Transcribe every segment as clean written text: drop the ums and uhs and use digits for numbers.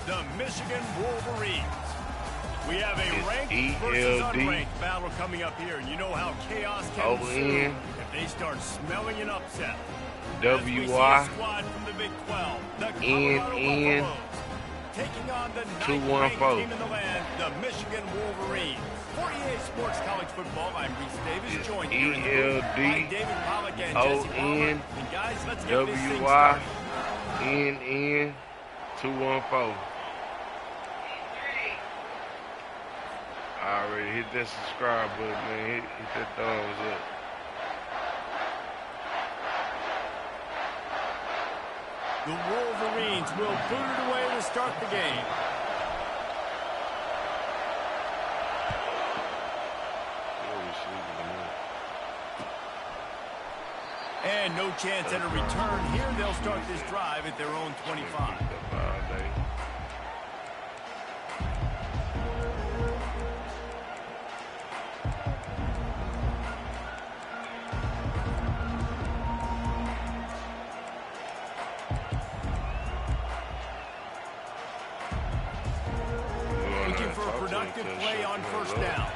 the Michigan Wolverines. We have a ranked versus unranked battle coming up here, and you know how chaos can ensue if they start smelling an upset. W-Y squad from the Big 12, the N taking on the 214 team in the land, the Michigan Wolverines. 48 Sports College Football. I'm Reese Davis, joined here in the booth by David Pollock and Jesse Palmer. And guys, let's get this thing started. WYNN 214. I already hit that subscribe button, man. Hit that thumbs up. The Wolverines will put it away to start the game. And no chance at a return here. They'll start this drive at their own 25. Looking for a productive play on first down.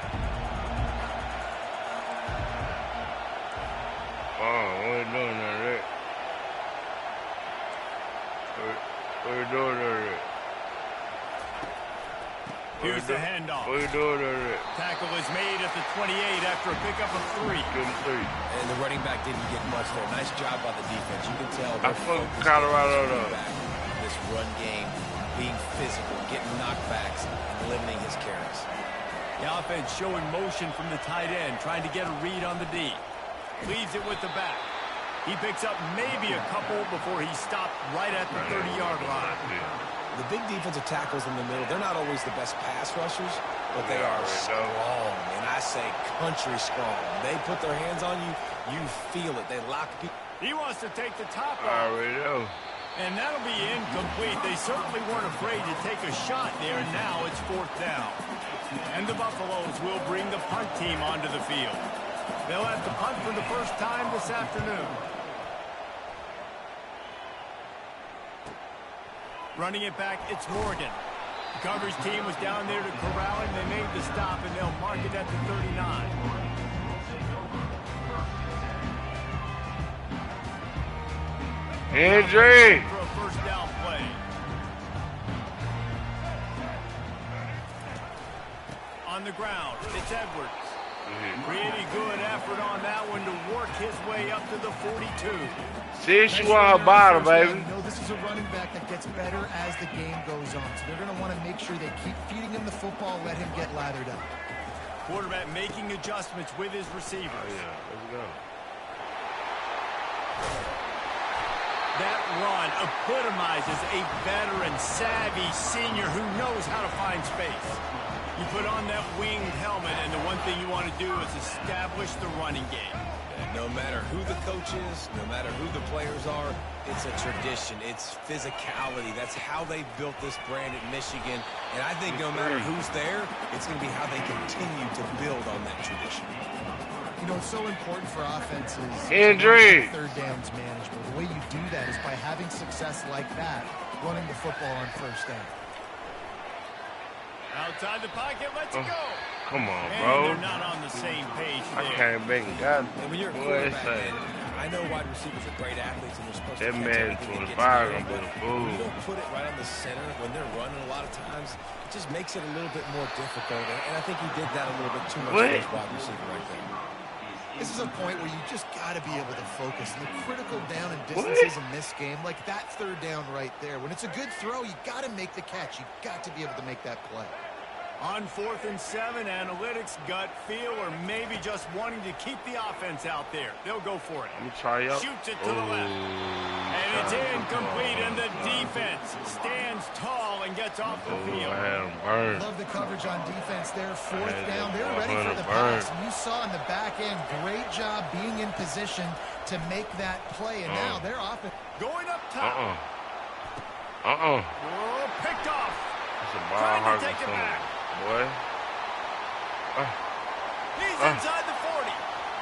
What are you doing there? What are you doing there? Here's the handoff. What are you doing there? Tackle is made at the 28 after a pickup of 3. And the running back didn't get much there. Nice job by the defense. You can tell I fucking Colorado though. This run game, being physical, getting knockbacks, and limiting his carries. The offense showing motion from the tight end, trying to get a read on the D. Leaves it with the back. He picks up maybe a couple before he stopped right at the 30-yard line. The big defensive tackles in the middle, they're not always the best pass rushers, but they are strong, and I say country strong. They put their hands on you, you feel it. They lock people. He wants to take the top off. I already know. And that'll be incomplete. They certainly weren't afraid to take a shot there, and now it's 4th down. And the Buffaloes will bring the punt team onto the field. They'll have to punt for the first time this afternoon. Running it back, it's Morgan. The coverage team was down there to corral him. They made the stop, and they'll mark it at the 39. Injury. For a first down play. On the ground, it's Edwards. Pretty good effort on that one to work his way up to the 42. See, you on her bottom, baby. You know, this is a running back that gets better as the game goes on. So they're going to want to make sure they keep feeding him the football, let him get lathered up. Quarterback making adjustments with his receivers. Oh, yeah, let's go. That run epitomizes a veteran, savvy senior who knows how to find space. You put on that winged helmet, and the one thing you want to do is establish the running game. And no matter who the coach is, no matter who the players are, it's a tradition. It's physicality. That's how they built this brand at Michigan. And I think no matter who's there, it's going to be how they continue to build on that tradition. You know, it's so important for offenses. Injury. Third downs manageable. The way you do that is by having success like that, running the football on first down. Outside the pocket, let's go. Come on, and bro. They're not on the same page there. I can't make it. God, and when you're a quarterback, man, I know wide receivers are great athletes and they're supposed to catch everything that gets gonna to be them. a fool. You don't put it right on the center when they're running a lot of times. It just makes it a little bit more difficult. And I think he did that a little bit too much for his wide receiver right there. This is a point where you just got to be able to focus. And the critical down and distances in this game, like that third down right there. When it's a good throw, you got to make the catch. You got to be able to make that play. On 4th and 7, analytics, gut feel, or maybe just wanting to keep the offense out there. They'll go for it. Let me try up. Shoots it to the left. And it's incomplete, and the defense stands tall and gets off the field. Love the coverage on defense there. 4th down. They're ready for the pass. And you saw in the back end, great job being in position to make that play. And now they're off it. Going up top. Oh, picked off. It's a ball. Trying to take it back. Boy. He's inside the 40.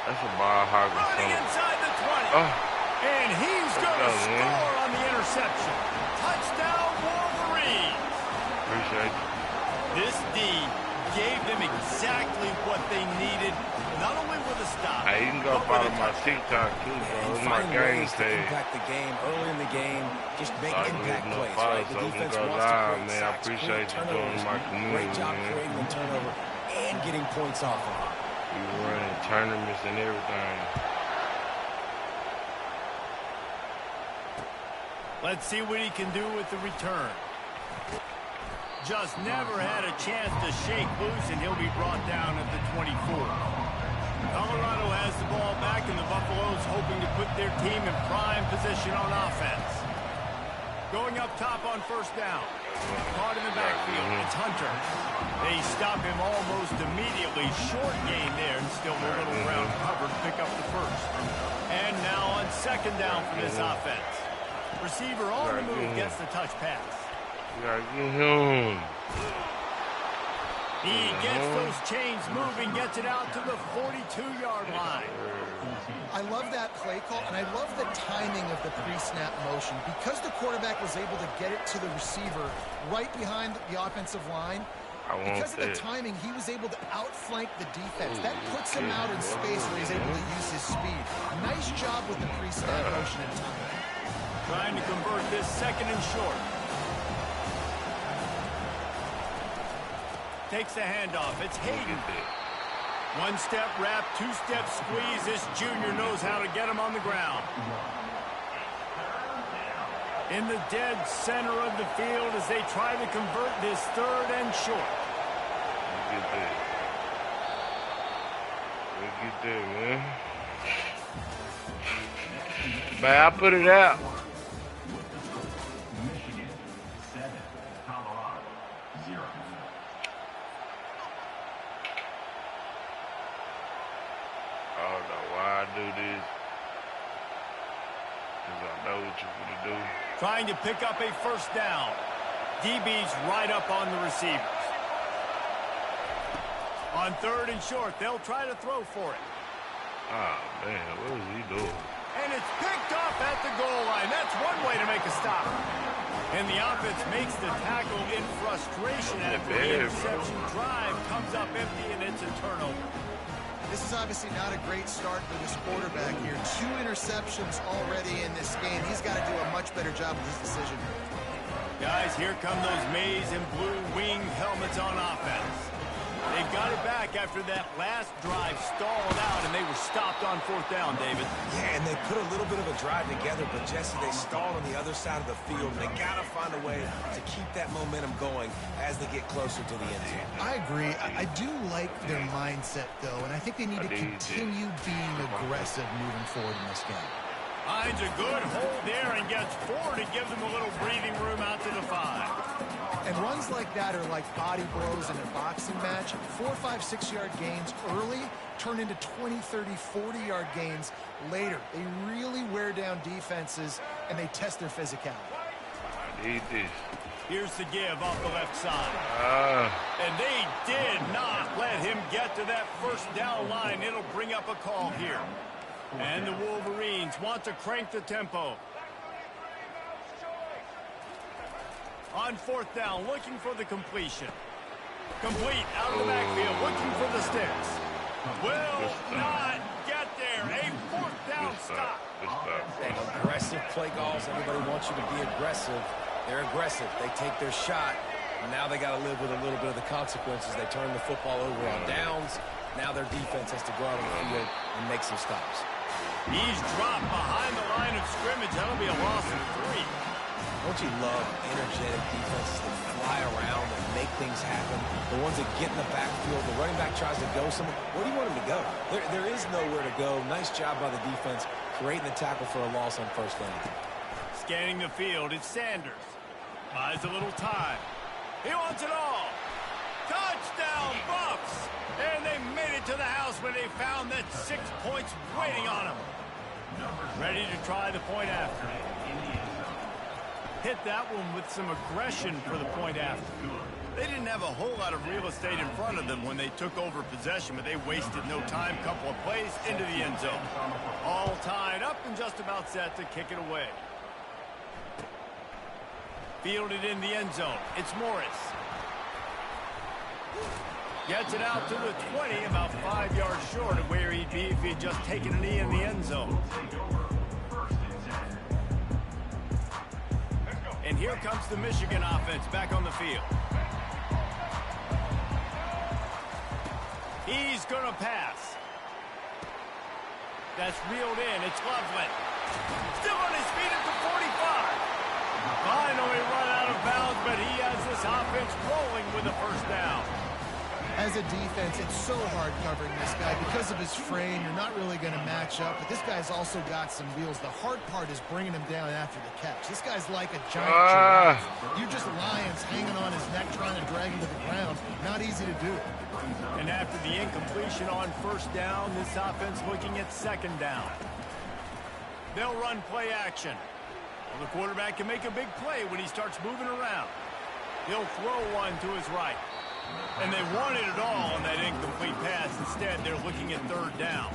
That's a ball hog. Running inside the 20. And he's going to score on the interception. Touchdown, Wolverines. appreciate you. This D gave them exactly what they needed, not only with a stop. Hey, you can go follow my TikTok too, bro. It's my game to page. impact the game early in the game, just make impact plays. Follow, Right? The so we can defense go wants to live, create man. I sacks, appreciate you joining my community, Great job man. creating the turnover and getting points off of it. We running tournaments and everything. Let's see what he can do with the return. Just never had a chance to shake loose, and he'll be brought down at the 24. Colorado has the ball back, and the Buffaloes hoping to put their team in prime position on offense. Going up top on first down. Caught in the backfield. It's Hunter. They stop him almost immediately. Short gain there, and still a little ground cover to pick up the first. And now on second down for this offense. Receiver on the move gets the touch pass. You gotta get him. He gets those chains moving, gets it out to the 42-yard line. I love that play call, and I love the timing of the pre-snap motion. Because the quarterback was able to get it to the receiver right behind the offensive line, because of the timing, he was able to outflank the defense. That puts him out in space where he's able to use his speed. Nice job with the pre-snap motion and timing. Trying to convert this second and short. Takes the handoff. It's Hayden. One-step wrap, two-step squeeze. This junior knows how to get him on the ground. In the dead center of the field as they try to convert this third and short. Look at that. Look at that, man. But I put it out. Do this because I know what you're going to do. Trying to pick up a first down. DB's right up on the receivers. On third and short, they'll try to throw for it. Ah, man, what is he doing? And it's picked off at the goal line. That's one way to make a stop. And the offense makes the tackle in frustration after the interception drive comes up empty, and it's a turnover. This is obviously not a great start for this quarterback here. 2 interceptions already in this game. He's got to do a much better job with his decision. Guys, here come those maize and blue winged helmets on offense. They've got it back after that last drive stalled out, and they were stopped on fourth down, David. Yeah, and they put a little bit of a drive together, but, Jesse, they stalled on the other side of the field, and they got to find a way to keep that momentum going as they get closer to the end zone. I agree. I do like their mindset, though, and I think they need to continue being aggressive moving forward in this game. Finds a good hold there and gets 4 to give them a little breathing room out to the 5. And runs like that are like body blows in a boxing match. 4, 5, 6-yard gains early turn into 20, 30, 40-yard gains later. They really wear down defenses, and they test their physicality. I need this. Here's the give off the left side. And they did not let him get to that first down line. It'll bring up a call here. And the Wolverines want to crank the tempo. On fourth down, looking for the completion. Complete, out of the backfield, looking for the sticks. Will not get there. A fourth down stop. Aggressive play calls. Everybody wants you to be aggressive. They're aggressive. They take their shot. Now they got to live with a little bit of the consequences. They turn the football over on downs. Now their defense has to go out on the field and make some stops. He's dropped behind the line of scrimmage. That'll be a loss of 3. Don't you love energetic defenses that fly around and make things happen? The ones that get in the backfield, the running back tries to go somewhere. Where do you want him to go? There is nowhere to go. Nice job by the defense creating the tackle for a loss on first down. Scanning the field, it's Sanders. Buys a little time. He wants it all. Touchdown, Buffs! And they made it to the house when they found that 6 points waiting on them. Ready to try the point after. Hit that one with some aggression for the point after. They didn't have a whole lot of real estate in front of them when they took over possession, but they wasted no time. Couple of plays into the end zone. All tied up and just about set to kick it away. Fielded in the end zone. It's Morris. Gets it out to the 20, about 5 yards short of where he'd be if he had just taken a knee in the end zone. And here comes the Michigan offense back on the field. He's going to pass. That's reeled in. It's Loveland. Still on his feet at the 45. Finally run out of bounds, but he has this offense rolling with a first down. As a defense, it's so hard covering this guy. Because of his frame, you're not really going to match up. But this guy's also got some wheels. The hard part is bringing him down after the catch. This guy's like a giant giraffe. You're just lions hanging on his neck trying to drag him to the ground. Not easy to do. And after the incompletion on first down, this offense looking at second down. They'll run play action. Well, the quarterback can make a big play when he starts moving around. He'll throw one to his right. And they wanted it all on that incomplete pass. Instead, they're looking at third down.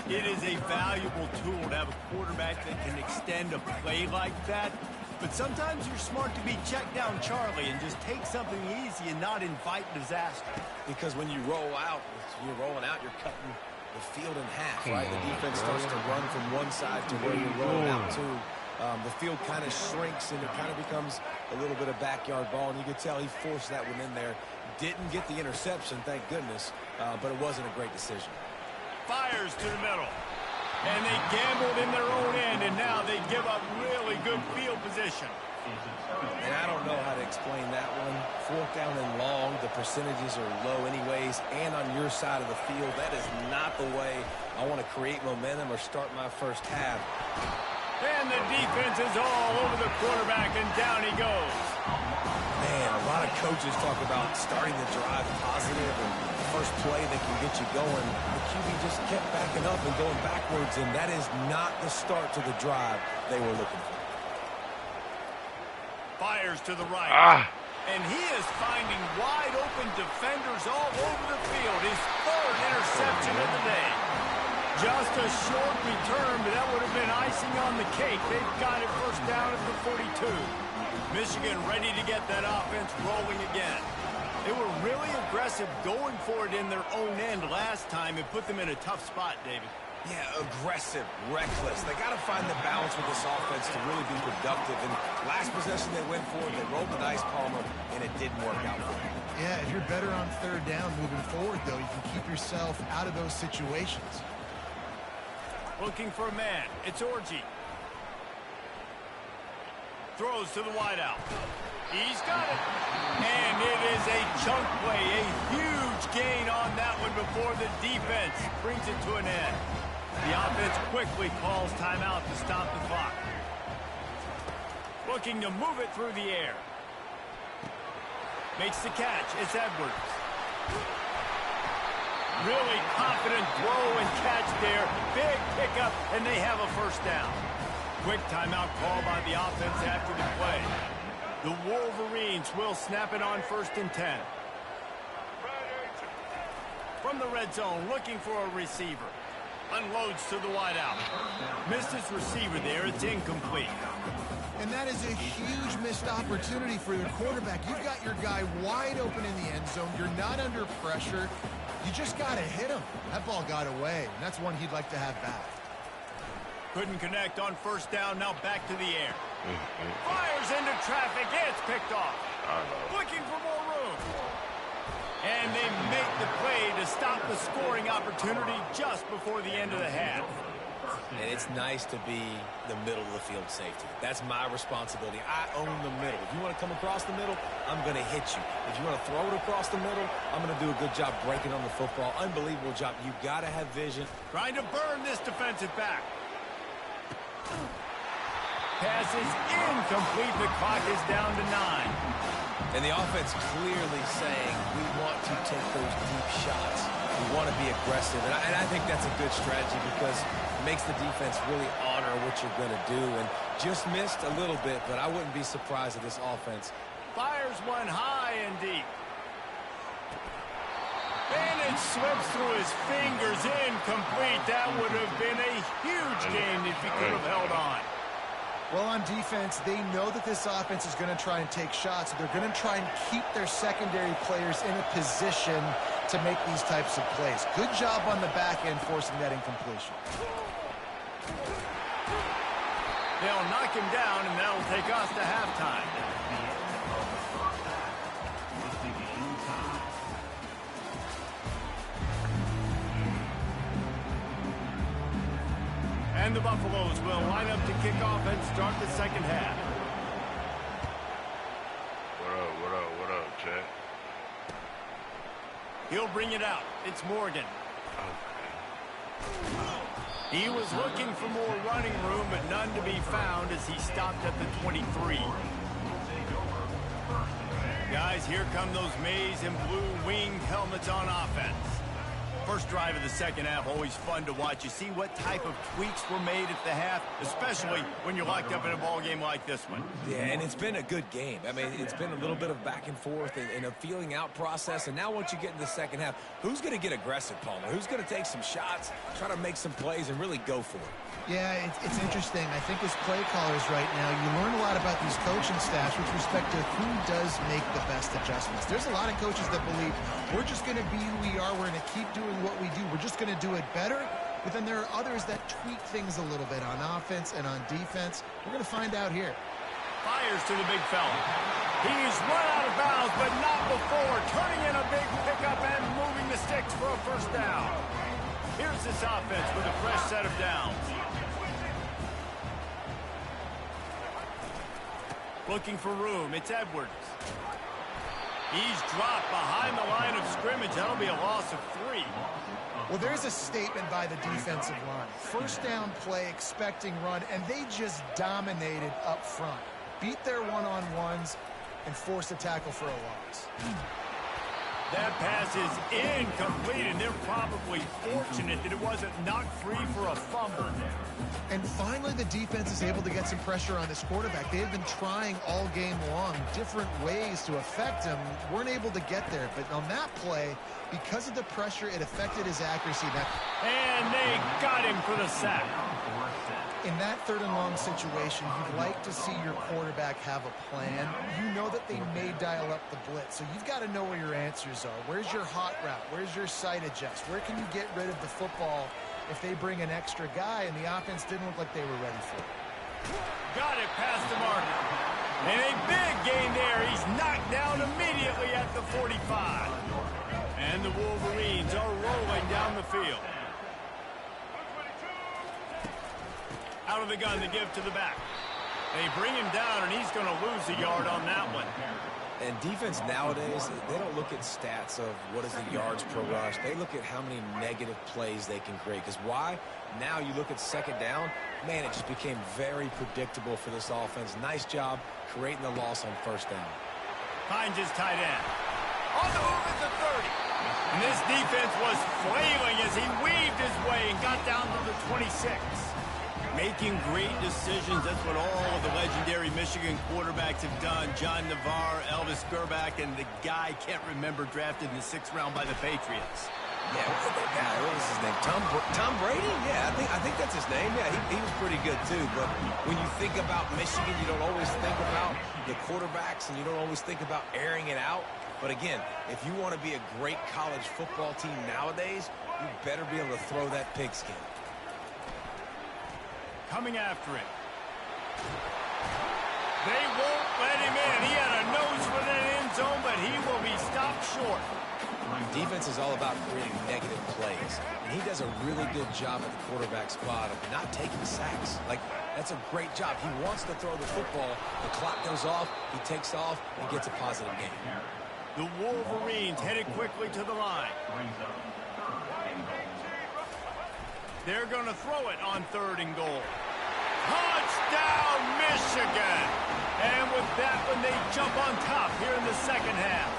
It is a valuable tool to have a quarterback that can extend a play like that. But sometimes you're smart to be check down Charlie and just take something easy and not invite disaster. Because when you roll out, you're rolling out, you're cutting the field in half, right? The defense starts to run from one side to where you're rolling out to. The field kind of shrinks and it kind of becomes a little bit of backyard ball. And you could tell he forced that one in there. Didn't get the interception, thank goodness, but it wasn't a great decision. Fires to the middle. And they gambled in their own end, and now they give up really good field position. And I don't know how to explain that one. Fourth down and long, the percentages are low anyways, and on your side of the field, that is not the way I want to create momentum or start my first half. And the defense is all over the quarterback, and down he goes. Man, a lot of coaches talk about starting the drive positive and first play that can get you going. The QB just kept backing up and going backwards, and that is not the start to the drive they were looking for. Fires to the right. And he is finding wide open defenders all over the field. His third interception of the day. Just a short return, but that would have been icing on the cake. They've got it first down at the 42. Michigan ready to get that offense rolling again. They were really aggressive going for it in their own end last time. It put them in a tough spot, David. Yeah, aggressive, reckless. They got to find the balance with this offense to really be productive. And last possession they went for it, they rolled the dice, Palmer, and it didn't work out for them. Yeah, if you're better on third down moving forward, though, you can keep yourself out of those situations. Looking for a man. It's Orji. Throws to the wideout. He's got it. And it is a chunk play. A huge gain on that one before the defense brings it to an end. The offense quickly calls timeout to stop the clock. Looking to move it through the air. Makes the catch. It's Edwards. Really confident throw and catch there. Big pickup, and they have a first down. Quick timeout call by the offense after the play. The Wolverines will snap it on 1st and 10. From the red zone, looking for a receiver. Unloads to the wideout. Missed his receiver there. It's incomplete. And that is a huge missed opportunity for your quarterback. You've got your guy wide open in the end zone. You're not under pressure. You just got to hit him. That ball got away, and that's one he'd like to have back. Couldn't connect on first down. Now back to the air. Fires into traffic. It's picked off. Looking for more room. And they make the play to stop the scoring opportunity just before the end of the half. And it's nice to be the middle of the field safety. That's my responsibility. I own the middle. If you want to come across the middle, I'm going to hit you. If you want to throw it across the middle, I'm going to do a good job breaking on the football. Unbelievable job. You got to have vision. Trying to burn this defensive back. Pass is incomplete. The clock is down to 9. And the offense clearly saying, we want to take those deep shots. We want to be aggressive. And I think that's a good strategy because it makes the defense really honor what you're going to do. And just missed a little bit, but I wouldn't be surprised at this offense. Fires one high and deep. And it slips through his fingers. Incomplete. That would have been a huge gain if he could have held on. Well, on defense, they know that this offense is going to try and take shots. So they're going to try and keep their secondary players in a position to make these types of plays. Good job on the back end forcing that incompletion. They'll knock him down, and that'll take us to halftime. And the Buffaloes will line up to kick off and start the second half. What up, Chad? He'll bring it out. It's Morgan. He was looking for more running room, but none to be found as he stopped at the 23. Guys, here come those maize and blue winged helmets on offense. First drive of the second half, always fun to watch. You see what type of tweaks were made at the half, especially when you're locked up in a ball game like this one. Yeah, and it's been a good game. I mean, it's been a little bit of back and forth and a feeling out process. And now once you get in the second half, who's going to get aggressive, Palmer? Who's going to take some shots, try to make some plays, and really go for it? Yeah, it's interesting. I think as play callers right now, you learn a lot about these coaching staffs with respect to who does make the best adjustments. There's a lot of coaches that believe we're just going to be who we are. We're going to keep doing what we do. We're just going to do it better. But then there are others that tweak things a little bit on offense and on defense. We're going to find out here. Fires to the big fella. He's run out of bounds, but not before turning in a big pickup and moving the sticks for a first down. Here's this offense with a fresh set of downs. Looking for room. It's Edwards. He's dropped behind the line of scrimmage. That'll be a loss of 3. Well, there's a statement by the defensive line. First down play, expecting run, and they just dominated up front. Beat their one-on-ones and forced a tackle for a loss. That pass is incomplete, and they're probably fortunate that it wasn't knocked free for a fumble. And finally, the defense is able to get some pressure on this quarterback. They have been trying all game long different ways to affect him. Weren't able to get there, but on that play, because of the pressure, it affected his accuracy. And they got him for the sack. In that third and long situation, you'd like to see your quarterback have a plan. You know that they may dial up the blitz, so you've got to know where your answers are. Where's your hot route? Where's your sight adjust? Where can you get rid of the football if they bring an extra guy and the offense didn't look like they were ready for it? Got it past the marker. And a big gain there. He's knocked down immediately at the 45. And the Wolverines are rolling down the field. Out of the gun to give to the back. They bring him down, and he's going to lose a yard on that one. And defense nowadays, they don't look at stats of what is the yards per rush. They look at how many negative plays they can create. Because why? Now you look at second down, man, it just became very predictable for this offense. Nice job creating the loss on first down. Finds his tight end. On the move at the 30. And this defense was flailing as he weaved his way and got down to the 26. Making great decisions. That's what all of the legendary Michigan quarterbacks have done. John Navarre, Elvis Gerbach, and the guy can't remember drafted in the 6th round by the Patriots. Yeah, what was his name? Tom Brady? Yeah, I think that's his name. Yeah, he was pretty good too. But when you think about Michigan, you don't always think about the quarterbacks, and you don't always think about airing it out. But again, if you want to be a great college football team nowadays, you better be able to throw that pigskin. Coming after it. They won't let him in. He had a nose for that end zone, but he will be stopped short. Defense is all about creating negative plays, and he does a really good job at the quarterback spot of not taking sacks. Like, that's a great job. He wants to throw the football. The clock goes off. He takes off and gets a positive gain. The Wolverines headed quickly to the line. They're going to throw it on 3rd and goal. Touchdown, Michigan! And with that one, they jump on top here in the second half.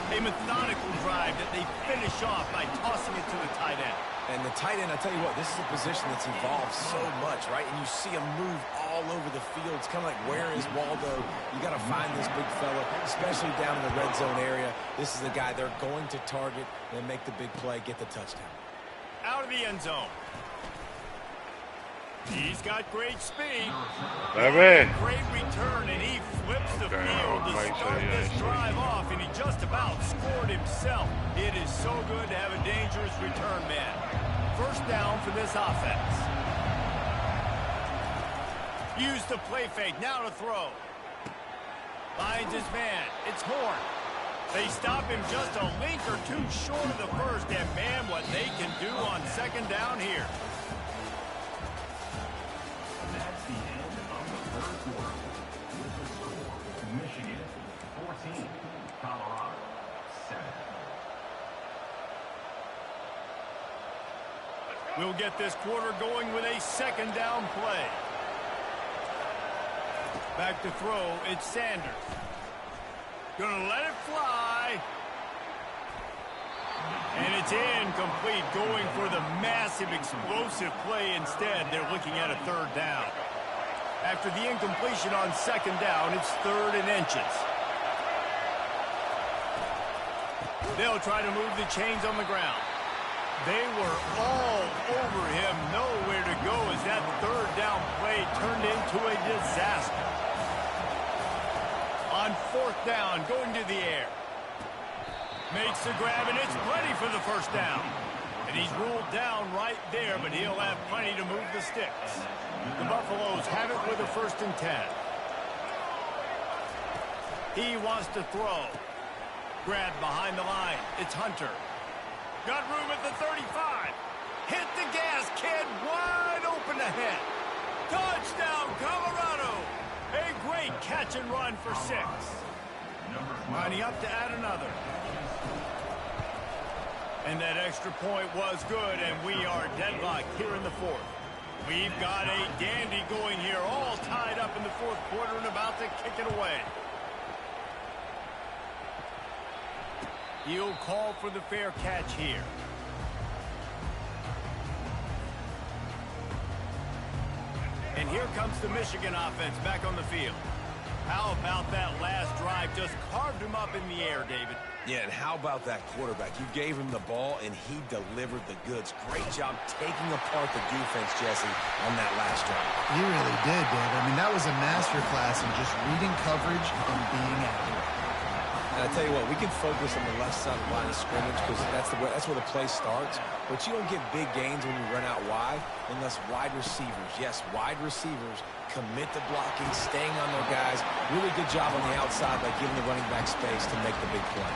A methodical drive that they finish off by tossing it to the tight end. And the tight end, I tell you what, this is a position that's evolved so much, right? And you see him move all over the field. It's kind of like, where is Waldo? You got to find this big fella, especially down in the red zone area. This is the guy they're going to target and make the big play, get the touchdown. Out of the end zone. He's got great speed. Baby. Great return, and he flips the field to start this drive off, and he just about scored himself. It is so good to have a dangerous return man. First down for this offense. Use the play fake, now to throw. Finds his man. It's Horn. They stop him just a link or two short of the first, and man, what they can do on second down here. That's the end of the third quarter. With the score, Michigan 14, Colorado 7. We'll get this quarter going with a second down play. Back to throw, it's Sanders. Gonna let it fly. And it's incomplete, going for the massive explosive play instead. They're looking at a third down. After the incompletion on second down, it's 3rd and inches. They'll try to move the chains on the ground. They were all over him, nowhere to go as that third down play turned into a disaster. On 4th down, going to the air. Makes the grab, and it's plenty for the first down. And he's ruled down right there, but he'll have plenty to move the sticks. The Buffaloes have it with a 1st and 10. He wants to throw. Grab behind the line. It's Hunter. Got room at the 35. Hit the gas, kid. Wide open ahead. Touchdown, Colorado. A great catch and run for 6. Lining up to add another. And that extra point was good, and we are deadlocked here in the 4th. We've got a dandy going here, all tied up in the 4th quarter and about to kick it away. He'll call for the fair catch here. And here comes the Michigan offense back on the field. How about that last drive? Just carved him up in the air, David. Yeah, and how about that quarterback? You gave him the ball, and he delivered the goods. Great job taking apart the defense, Jesse, on that last drive. He really did, Dave. I mean, that was a masterclass in just reading coverage and being accurate. And I tell you what, we can focus on the left side of the line of scrimmage because that's where the play starts. But you don't get big gains when you run out wide unless wide receivers, yes, wide receivers, commit to blocking, staying on their guys. Really good job on the outside by giving the running back space to make the big play.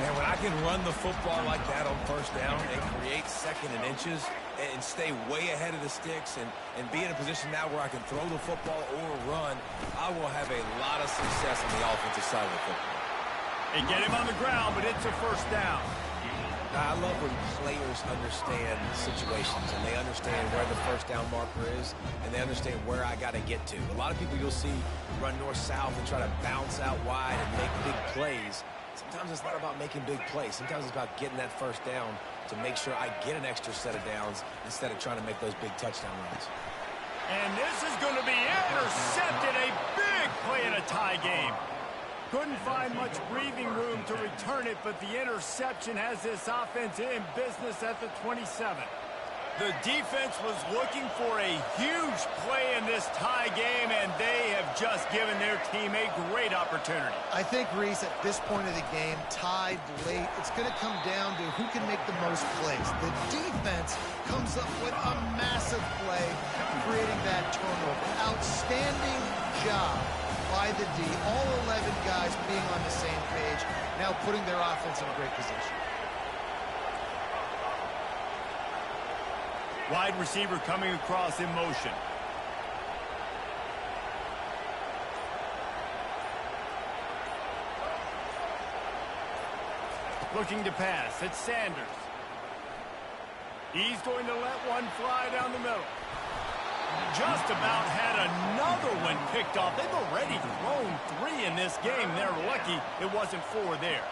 Man, when I can run the football like that on first down and create 2nd and inches and stay way ahead of the sticks and be in a position now where I can throw the football or run, I will have a lot of success on the offensive side of the football. They get him on the ground, but it's a first down. I love when players understand situations and they understand where the first down marker is and they understand where I got to get to. A lot of people you'll see run north-south and try to bounce out wide and make big plays. Sometimes it's not about making big plays. Sometimes it's about getting that first down to make sure I get an extra set of downs instead of trying to make those big touchdown runs. And this is going to be intercepted. A big play in a tie game. Couldn't find much breathing room to return it, but the interception has this offense in business at the 27. The defense was looking for a huge play in this tie game, and they have just given their team a great opportunity. I think, Reese, at this point of the game, tied late, it's going to come down to who can make the most plays. The defense comes up with a massive play, creating that turnover. Outstanding job by the D. All 11 guys being on the same page, now putting their offense in a great position. Wide receiver coming across in motion. Looking to pass. It's Sanders. He's going to let one fly down the middle. Just about had another one picked off. They've already thrown 3 in this game. They're lucky it wasn't 4 there.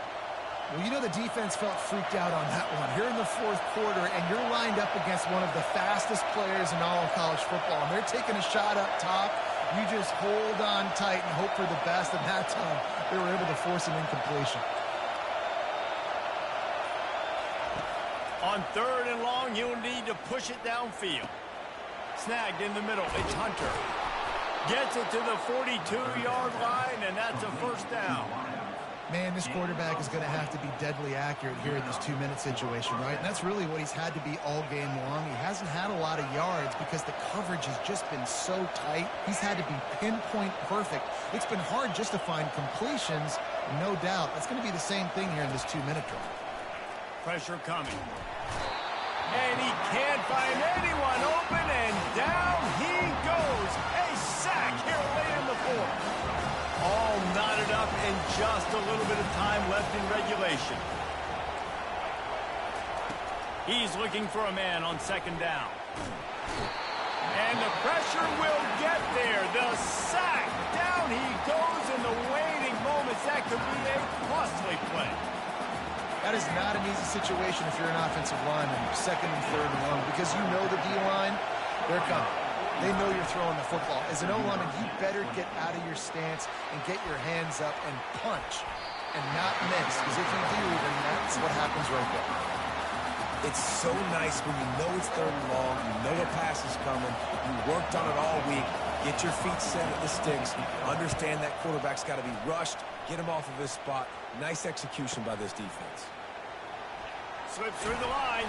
Well, you know the defense felt freaked out on that one. Here in the 4th quarter, and you're lined up against one of the fastest players in all of college football, and they're taking a shot up top. You just hold on tight and hope for the best, and that time they were able to force an incompletion. On 3rd and long, he'll need to push it downfield. Snagged in the middle. It's Hunter. Gets it to the 42-yard line, and that's a first down. Man, this quarterback is going to have to be deadly accurate here in this 2-minute situation, right? And that's really what he's had to be all game long. He hasn't had a lot of yards because the coverage has just been so tight. He's had to be pinpoint perfect. It's been hard just to find completions, no doubt. That's going to be the same thing here in this 2-minute drill. Pressure coming. And he can't find anyone open, and down he goes. A sack here late in the fourth. All knotted up and just a little bit of time left in regulation. He's looking for a man on second down. And the pressure will get there. The sack. Down he goes in the waiting moments. That could be a costly play. That is not an easy situation if you're an offensive lineman, second and third and long, because you know the D-line, they're coming. They know you're throwing the football. As an O-lineman, you better get out of your stance and get your hands up and punch and not miss, because if you do, then that's what happens right there. It's so nice when you know it's third and long, you know a pass is coming, you worked on it all week, get your feet set at the sticks, understand that quarterback's got to be rushed, get him off of his spot. Nice execution by this defense. Slips through the line.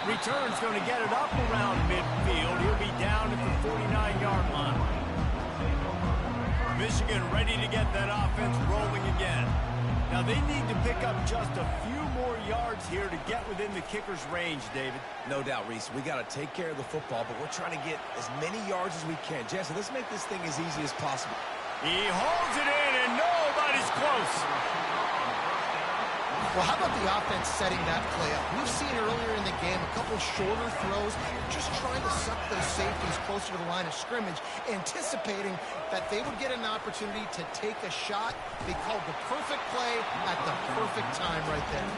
Return's going to get it up around midfield. He'll be down at the 49-yard line. Michigan ready to get that offense rolling again. Now they need to pick up just a few more yards here to get within the kicker's range, David. No doubt, Reese. We got to take care of the football, but we're trying to get as many yards as we can. Jensen, let's make this thing as easy as possible. He holds it in, and nobody's close. Well, how about the offense setting that play up? We've seen earlier in the game a couple shorter throws, just trying to suck those safeties closer to the line of scrimmage, anticipating that they would get an opportunity to take a shot. They called the perfect play at the perfect time right there.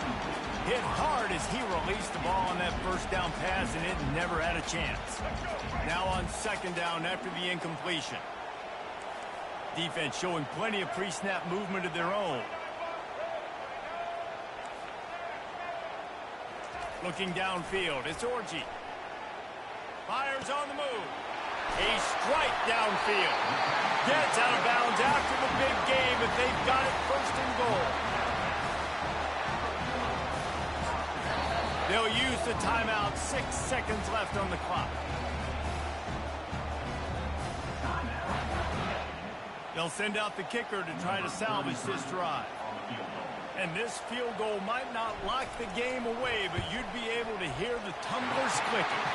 Hit hard as he released the ball on that first down pass, and it never had a chance. Now on second down after the incompletion. Defense showing plenty of pre-snap movement of their own. Looking downfield, it's Orji. Fires on the move. A strike downfield. Gets out of bounds after the big game, but they've got it first and goal. They'll use the timeout. 6 seconds left on the clock. They'll send out the kicker to try to salvage this drive. And this field goal might not lock the game away, but you'd be able to hear the tumblers clicking.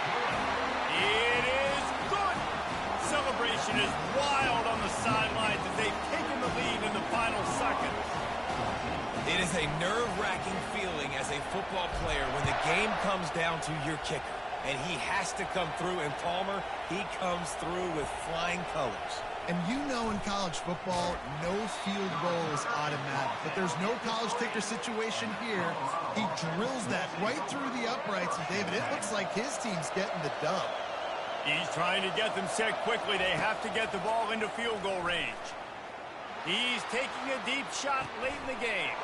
It is good. Celebration is wild on the sidelines as they've taken the lead in the final second. It is a nerve-wracking feeling as a football player when the game comes down to your kicker. And he has to come through, and Palmer, he comes through with flying colors. And you know in college football, no field goal is automatic. But there's no college kicker situation here. He drills that right through the uprights. And, David, it looks like his team's getting the dub. He's trying to get them set quickly. They have to get the ball into field goal range. He's taking a deep shot late in the game.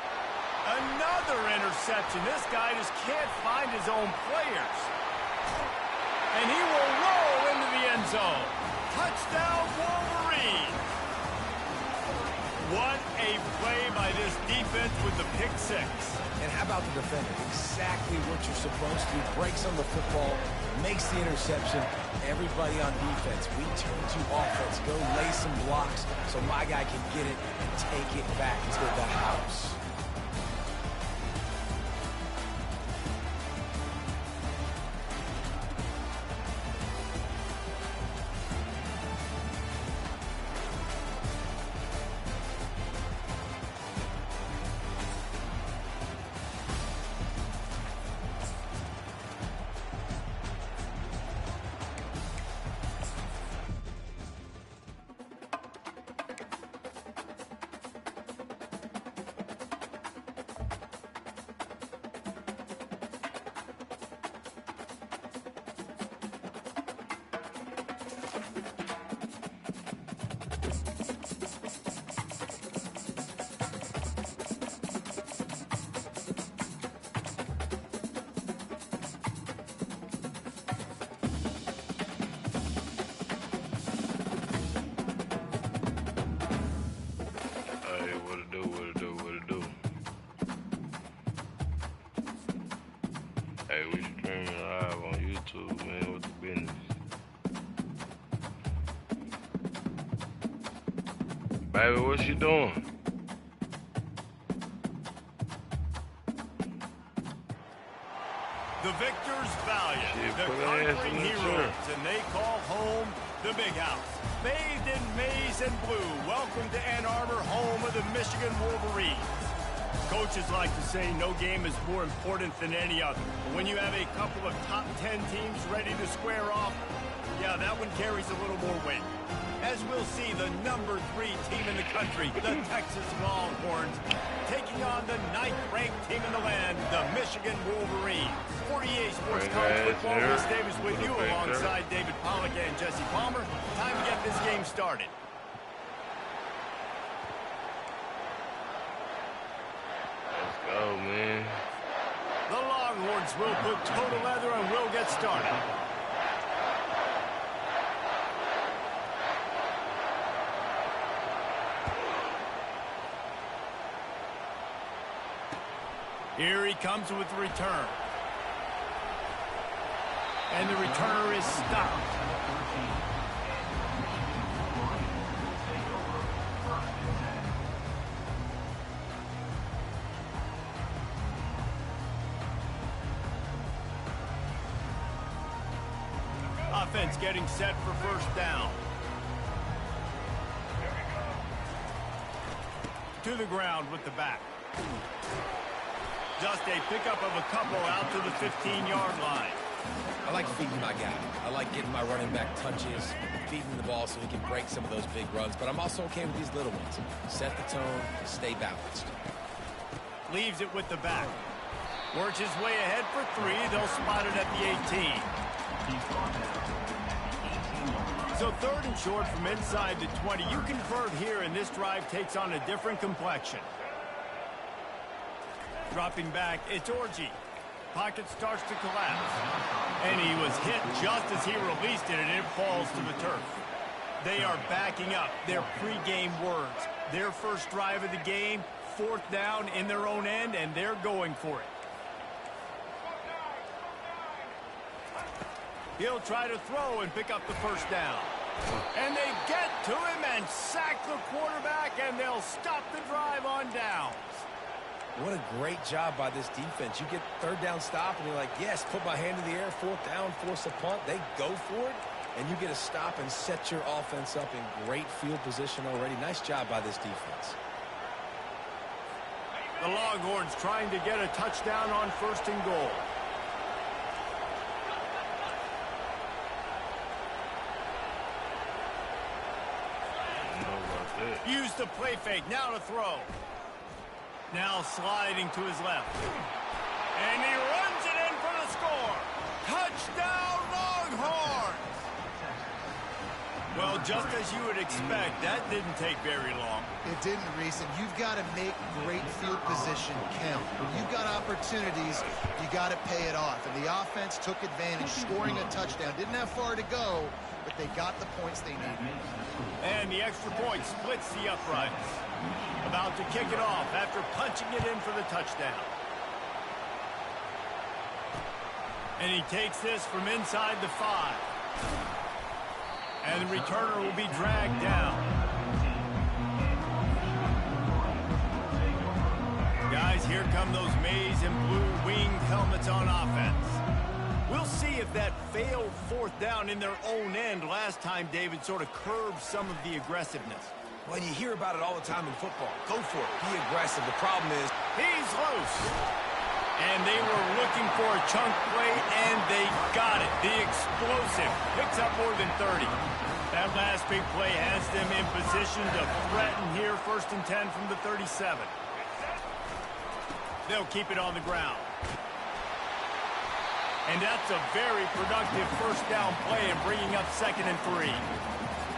Another interception. This guy just can't find his own players. And he will roll into the end zone. Touchdown, Wolverine! What a play by this defense with the pick six. And how about the defender? Exactly what you're supposed to do. Breaks on the football, makes the interception. Everybody on defense, we turn to offense. Go lay some blocks so my guy can get it and take it back to the house. Hey, we streaming live on YouTube, man, with the business. Baby, what you doing? The victors valiant, the conquering heroes, and they call home the Big House. Bathed in maize and blue, welcome to Ann Arbor, home of the Michigan Wolverines. Coaches like to say no game is more important than any other. But when you have a couple of top 10 teams ready to square off, yeah, that one carries a little more weight. As we'll see, the #3 team in the country, the Texas Longhorns, taking on the 9th-ranked team in the land, the Michigan Wolverines. 48 Sports College Football, Chris Davis with you alongside David Pollack and Jesse Palmer. Time to get this game started. Let's go, man. The Longhorns will put toe to leather and will get started. Here he comes with the return. And the returner is stopped. Offense getting set for first down. To the ground with the back. Just a pickup of a couple out to the 15-yard line. I like feeding my guy. I like getting my running back touches, feeding the ball so he can break some of those big runs. But I'm also okay with these little ones. Set the tone, stay balanced. Leaves it with the back. Works his way ahead for 3. They'll spot it at the 18. So 3rd and short from inside the 20. You convert here, and this drive takes on a different complexion. Dropping back, it's Orji. Pocket starts to collapse. And he was hit just as he released it, and it falls to the turf. They are backing up their pregame words. Their first drive of the game, 4th down in their own end, and they're going for it. He'll try to throw and pick up the first down. And they get to him and sack the quarterback, and they'll stop the drive on downs. What a great job by this defense. You get 3rd down stop, and you're like, yes, put my hand in the air, 4th down, force a punt. They go for it, and you get a stop and set your offense up in great field position already. Nice job by this defense. The Longhorns trying to get a touchdown on 1st and goal. Use the play fake, now to throw. Now sliding to his left. And he runs it in for the score. Touchdown, Longhorns! Well, just as you would expect, that didn't take very long. It didn't, Reese, and you've got to make great field position count. When you've got opportunities, you got to pay it off. And the offense took advantage, scoring a touchdown. Didn't have far to go, but they got the points they needed. And the extra point splits the uprights. About to kick it off after punching it in for the touchdown. And he takes this from inside the 5. And the returner will be dragged down. Guys, here come those maize and blue winged helmets on offense. We'll see if that failed 4th down in their own end last time, David, sort of curbed some of the aggressiveness. Well, you hear about it all the time in football. Go for it. Be aggressive. The problem is he's loose. And they were looking for a chunk play, and they got it. The explosive picks up more than 30. That last big play has them in position to threaten here, 1st and 10 from the 37. They'll keep it on the ground. And that's a very productive 1st down play and bringing up 2nd and 3.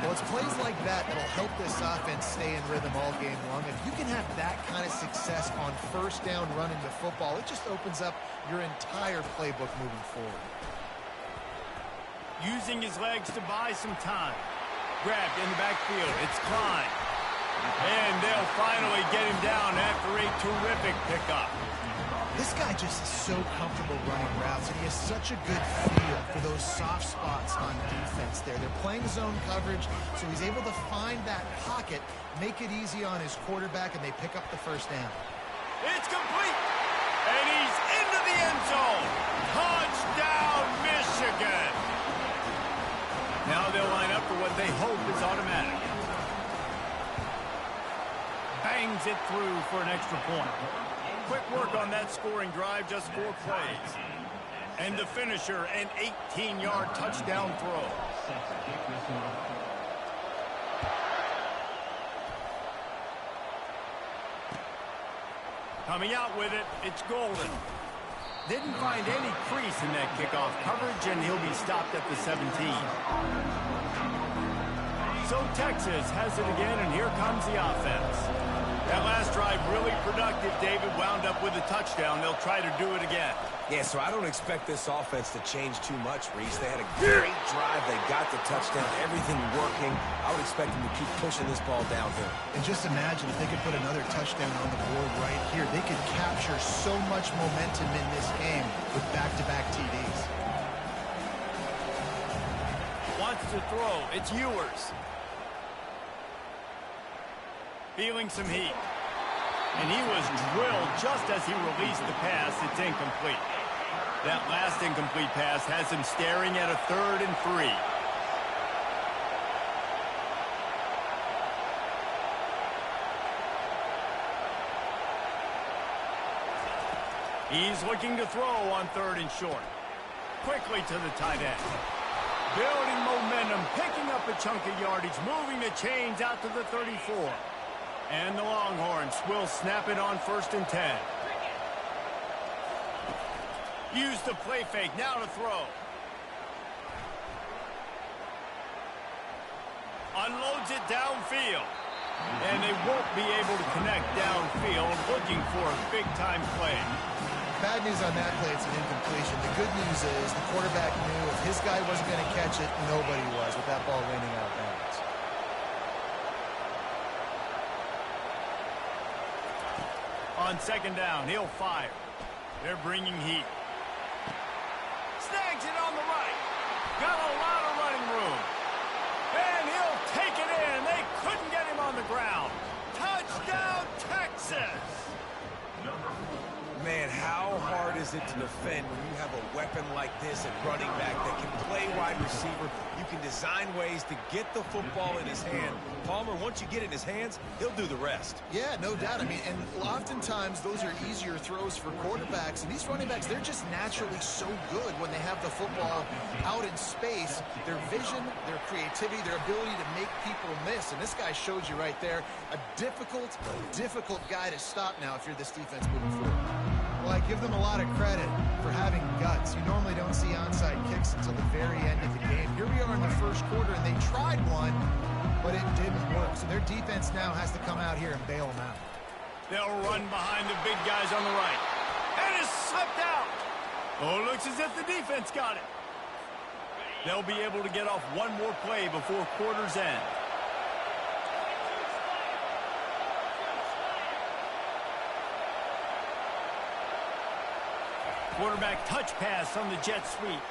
Well, it's plays like that that'll help this offense stay in rhythm all game long. If you can have that kind of success on 1st down running the football, it just opens up your entire playbook moving forward. Using his legs to buy some time. Grabbed in the backfield. It's Klein. And they'll finally get him down after after a terrific pickup. This guy just is so comfortable running routes, and he has such a good feel for those soft spots on defense there. They're playing zone coverage, so he's able to find that pocket, make it easy on his quarterback, and they pick up the first down. It's complete, and he's into the end zone. Touchdown, Michigan. Now they'll line up for what they hope is automatic. Bangs it through for an extra point. Quick work on that scoring drive, just 4 plays. And the finisher, an 18-yard touchdown throw. Coming out with it, it's Golden. Didn't find any crease in that kickoff coverage, and he'll be stopped at the 17. So Texas has it again, and here comes the offense. That last drive really productive. David wound up with a touchdown. They'll try to do it again. Yeah, so I don't expect this offense to change too much, Reese. They had a great drive. They got the touchdown, everything working. I would expect them to keep pushing this ball downhill. And just imagine if they could put another touchdown on the board right here. They could capture so much momentum in this game with back-to-back TDs. Wants to throw. It's Ewers. Feeling some heat. And he was drilled just as he released the pass. It's incomplete. That last incomplete pass has him staring at a 3rd and 3. He's looking to throw on 3rd and short. Quickly to the tight end. Building momentum, picking up a chunk of yardage, moving the chains out to the 34. And the Longhorns will snap it on 1st and 10. Use the play fake, now to throw. Unloads it downfield. And they won't be able to connect downfield, looking for a big-time play. Bad news on that play, it's an incompletion. The good news is the quarterback knew if his guy wasn't going to catch it, nobody was with that ball landing out of bounds. On 2nd down, he'll fire. They're bringing heat. Snags it on the right. Got a lot of running room. And he'll take it in. They couldn't get him on the ground. Touchdown, Texas! Man, how hard is it to defend when you have a weapon like this at running back that can play wide receiver? You can design ways to get the football in his hand. Palmer, once you get it in his hands, he'll do the rest. Yeah, no doubt. I mean, and oftentimes those are easier throws for quarterbacks. And these running backs, they're just naturally so good when they have the football out in space. Their vision, their creativity, their ability to make people miss. And this guy showed you right there, a difficult guy to stop now if you're this defense moving forward. Well, I give them a lot of credit for having guts. You normally don't see onside kicks until the very end of the game. Here we are in the 1st quarter, and they tried one, but it didn't work. So their defense now has to come out here and bail them out. They'll run behind the big guys on the right. And it's slipped out. Oh, it looks as if the defense got it. They'll be able to get off one more play before quarter's end. Quarterback touch pass on the jet sweep.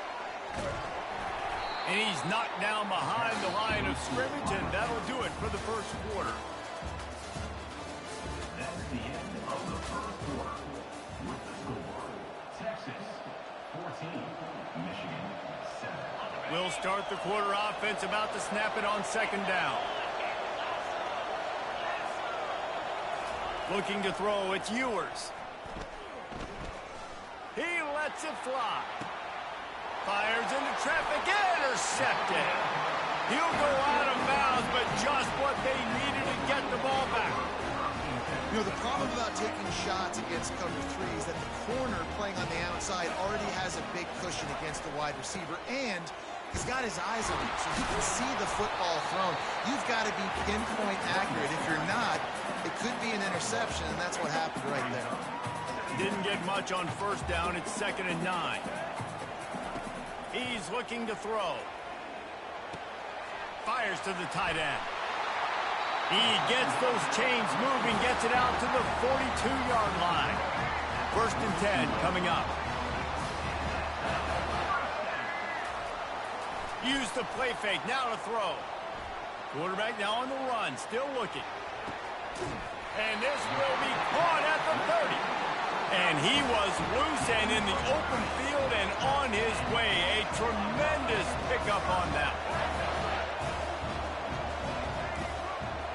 And he's knocked down behind the line of scrimmage, and that'll do it for the 1st quarter. That's the end of the 1st quarter. With the score, Texas 14, Michigan 7. We'll start the quarter offense, about to snap it on 2nd down. Looking to throw, it's Ewers. He lets it fly. Fires into traffic, intercepted. He'll go out of bounds, but just what they needed to get the ball back. You know, the problem about taking shots against cover 3 is that the corner playing on the outside already has a big cushion against the wide receiver, and he's got his eyes on him, so he can see the football thrown. You've got to be pinpoint accurate. If you're not, it could be an interception, and that's what happened right there. Didn't get much on 1st down. It's 2nd and 9. He's looking to throw. Fires to the tight end. He gets those chains moving, gets it out to the 42-yard line. 1st and 10 coming up. Use the play fake, now to throw. Quarterback now on the run, still looking. And this will be caught at the 30. And he was loose and in the open field and on his way. A tremendous pickup on that one.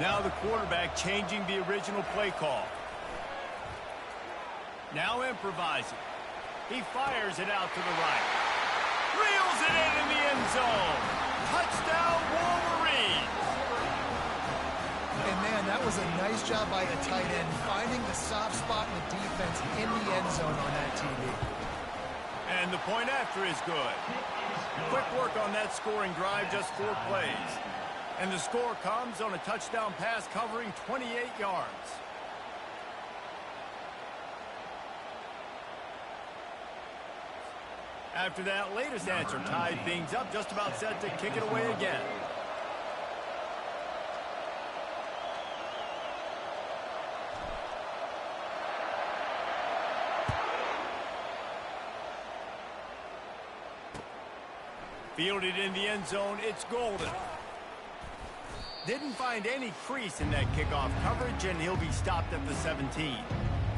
Now the quarterback changing the original play call. Now improvising. He fires it out to the right. Reels it in the end zone. Touchdown, Wolverines. And man, that was a nice job by the tight end, finding the soft spot in the defense in the end zone on that TD. And the point after is good. Quick work on that scoring drive, just 4 plays. And the score comes on a touchdown pass covering 28 yards. After that latest answer tied things up, just about set to kick it away again. Fielded in the end zone, it's Golden. Didn't find any crease in that kickoff coverage, and he'll be stopped at the 17.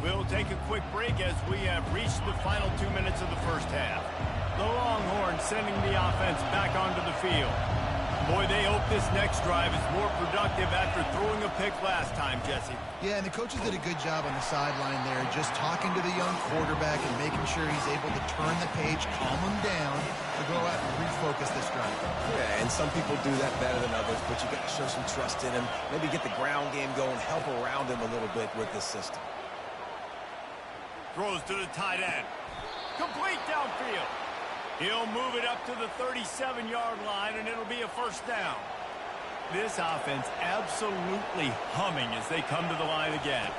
We'll take a quick break as we have reached the final 2 minutes of the first half. The Longhorns sending the offense back onto the field. Boy, they hope this next drive is more productive after throwing a pick last time, Jesse. Yeah, and the coaches did a good job on the sideline there, just talking to the young quarterback and making sure he's able to turn the page, calm him down, to go out and refocus this drive. Yeah, and some people do that better than others, but you got to show some trust in him, maybe get the ground game going, help around him a little bit with this system. Throws to the tight end. Complete downfield. He'll move it up to the 37-yard line, and it'll be a 1st down. This offense absolutely humming as they come to the line again.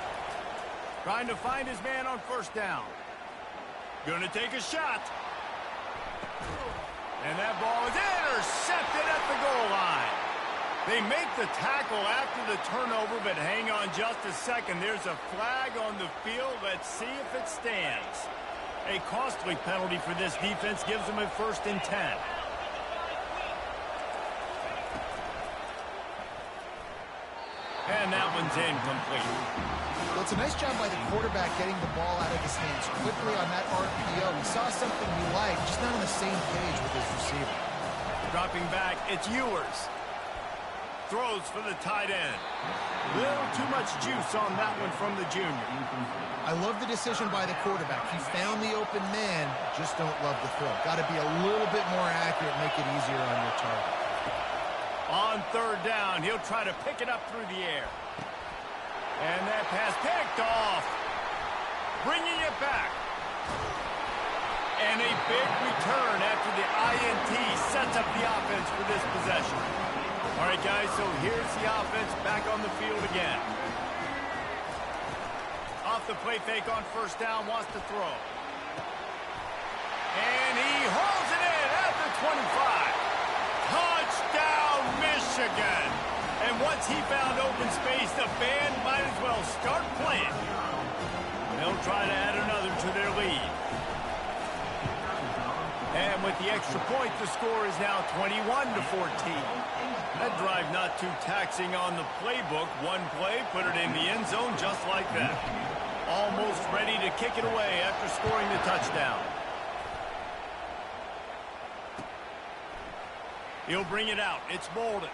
Trying to find his man on 1st down. Gonna take a shot. And that ball is intercepted at the goal line. They make the tackle after the turnover, but hang on just a second. There's a flag on the field. Let's see if it stands. A costly penalty for this defense gives them a 1st and 10. And that one's incomplete. Well, it's a nice job by the quarterback getting the ball out of his hands quickly on that RPO. He saw something he liked, just not on the same page with his receiver. Dropping back, it's Ewers. Throws for the tight end. Little too much juice on that one from the junior. I love the decision by the quarterback. He found the open man, just don't love the throw. Got to be a little bit more accurate, make it easier on your target. On 3rd down, he'll try to pick it up through the air. And that pass picked off. Bringing it back. And a big return after the INT sets up the offense for this possession. All right, guys, so here's the offense back on the field again. Off the play fake on 1st down, wants to throw. And he hauls it in at the 25. Touchdown, Michigan. And once he found open space, the band might as well start playing. They'll try to add another to their lead. And with the extra point, the score is now 21-14. That drive not too taxing on the playbook. One play, put it in the end zone just like that. Almost ready to kick it away after scoring the touchdown. He'll bring it out. It's Bolden.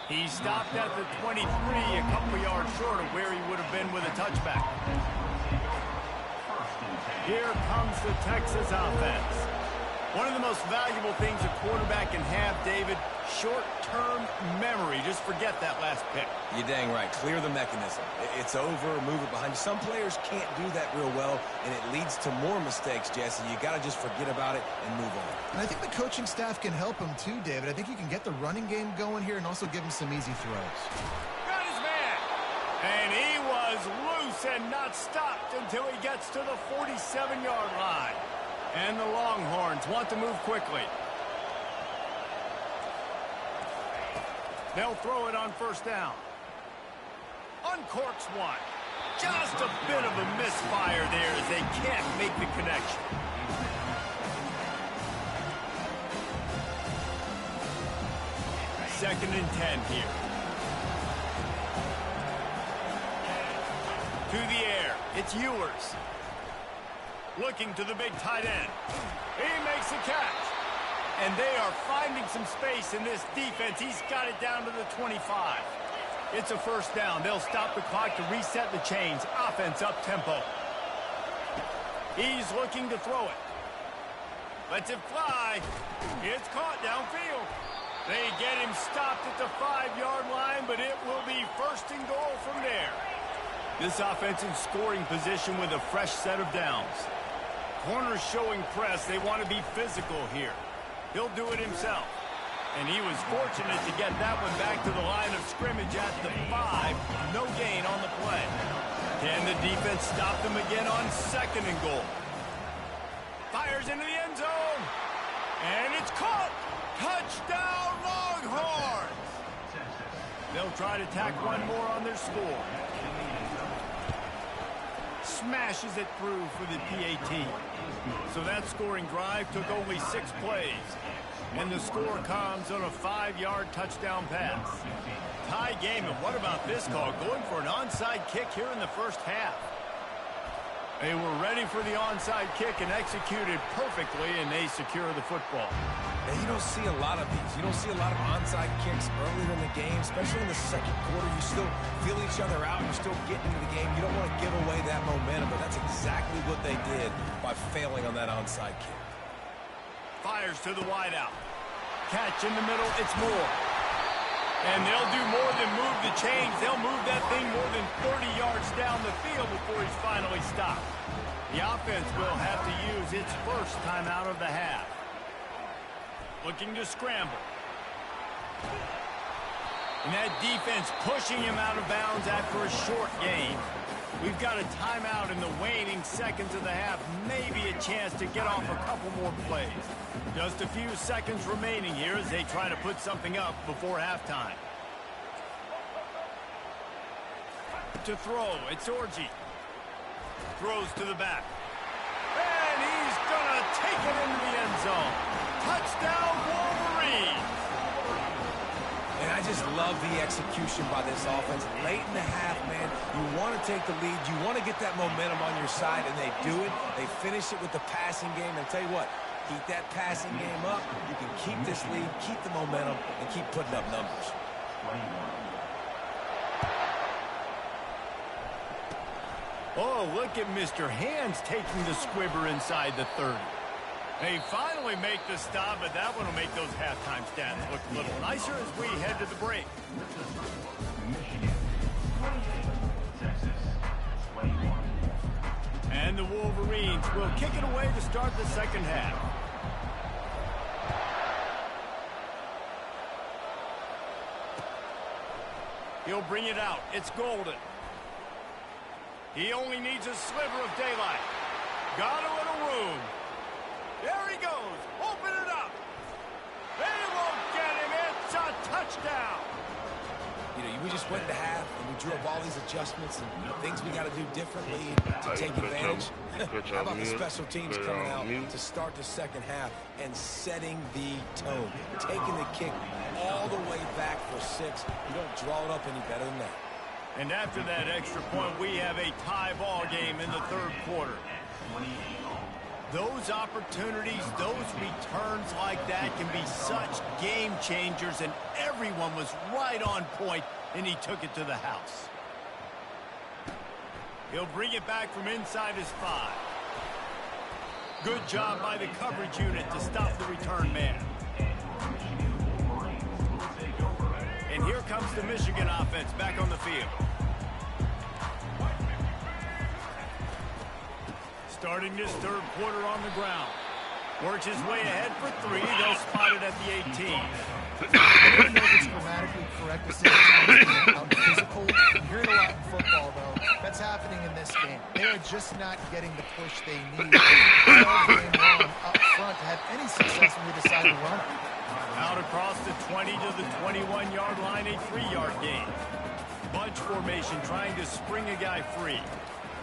He stopped at the 23, a couple yards short of where he would have been with a touchback. Here comes the Texas offense. One of the most valuable things a quarterback can have, David, short-term memory. Just forget that last pick. You're dang right. Clear the mechanism. It's over, move it behind you. Some players can't do that real well, and it leads to more mistakes, Jesse. You got to just forget about it and move on. And I think the coaching staff can help him too, David. I think you can get the running game going here and also give him some easy throws. Got his man. And he was loose and not stopped until he gets to the 47-yard line. And the Longhorns want to move quickly. They'll throw it on first down. Uncorks one. Just a bit of a misfire there as they can't make the connection. Second and 10 here. To the air. It's Ewers. Looking to the big tight end. He makes the catch. And they are finding some space in this defense. He's got it down to the 25. It's a first down. They'll stop the clock to reset the chains. Offense up tempo. He's looking to throw it. Lets it fly. It's caught downfield. They get him stopped at the 5-yard line, but it will be first and goal from there. This offense in scoring position with a fresh set of downs. Corners showing press. They want to be physical here. He'll do it himself. And he was fortunate to get that one back to the line of scrimmage at the 5. No gain on the play. Can the defense stop them again on second and goal? Fires into the end zone. And it's caught. Touchdown, Longhorns. They'll try to tack one more on their score. Smashes it through for the PAT. So that scoring drive took only 6 plays. And the score comes on a 5-yard touchdown pass. Tie game, and what about this call? Going for an onside kick here in the first half. They were ready for the onside kick and executed perfectly, and they secure the football. And you don't see a lot of these. You don't see a lot of onside kicks earlier in the game, especially in the second quarter. You still feel each other out. You're still getting into the game. You don't want to give away that momentum, but that's exactly what they did by failing on that onside kick. Fires to the wideout. Catch in the middle. It's Moore. And they'll do more than move the chains. They'll move that thing more than 30 yards down the field before he's finally stopped. The offense will have to use its first timeout of the half. Looking to scramble. And that defense pushing him out of bounds after a short gain. We've got a timeout in the waning seconds of the half. Maybe a chance to get off a couple more plays. Just a few seconds remaining here as they try to put something up before halftime. To throw, it's Orji. Throws to the back. And he's going to take it into the end zone. Touchdown, Wolverine! And I just love the execution by this offense. Late in the half, man, you want to take the lead. You want to get that momentum on your side, and they do it. They finish it with the passing game. And I'll tell you what, keep that passing game up. You can keep this lead, keep the momentum, and keep putting up numbers. Oh, look at Mr. Hands taking the squibber inside the 30. They finally make the stop, but that one will make those halftime stats look a little nicer as we head to the break. And the Wolverines will kick it away to start the second half. He'll bring it out. It's Golden. He only needs a sliver of daylight. Got a little room. There he goes. Open it up. They won't get him. It's a touchdown. You know, we just went to half, and we drew up all these adjustments and things we got to do differently to take advantage. How about the special teams coming out to start the second half and setting the tone, taking the kick all the way back for 6. You don't draw it up any better than that. And after that extra point, we have a tie ball game in the third quarter. Those opportunities, those returns like that can be such game changers, and everyone was right on point, and he took it to the house. He'll bring it back from inside his 5. Good job by the coverage unit to stop the return man. And here comes the Michigan offense back on the field. Starting this third quarter on the ground. Works his way ahead for 3. They'll spot it at the 18. I don't know if it's grammatically correct to say it's physical. I'm hearing a lot in football, though. That's happening in this game. They are just not getting the push they need. Game long up front to have any success when we decide to run it. Out across the 20 to the 21-yard line, a 3-yard gain. Bunch formation trying to spring a guy free.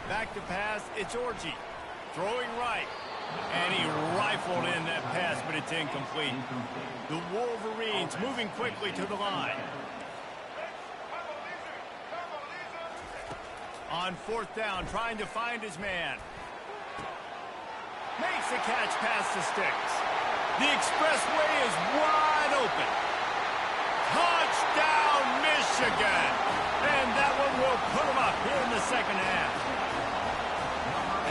Back to pass, it's Orji. Throwing right. And he rifled in that pass, but it's incomplete. The Wolverines moving quickly to the line. On 4th down, trying to find his man. Makes the catch past the sticks. The expressway is wide open. Touchdown, Michigan! And that one will put them up here in the second half.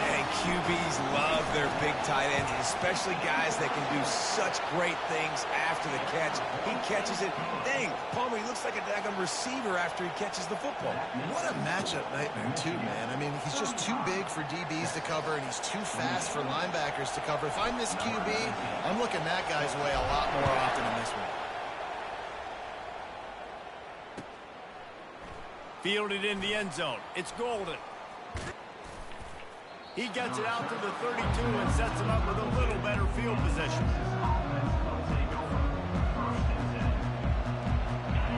And QBs love their big tight ends, especially guys that can do such great things after the catch. He catches it. Dang, Palmer, he looks like a daggone receiver after he catches the football. What a matchup nightmare, too, man. I mean, he's just too big for DBs to cover, and he's too fast for linebackers to cover. If I'm this QB, I'm looking that guy's way a lot more often than this one. Fielded in the end zone. It's Golden. He gets it out to the 32 and sets him up with a little better field position.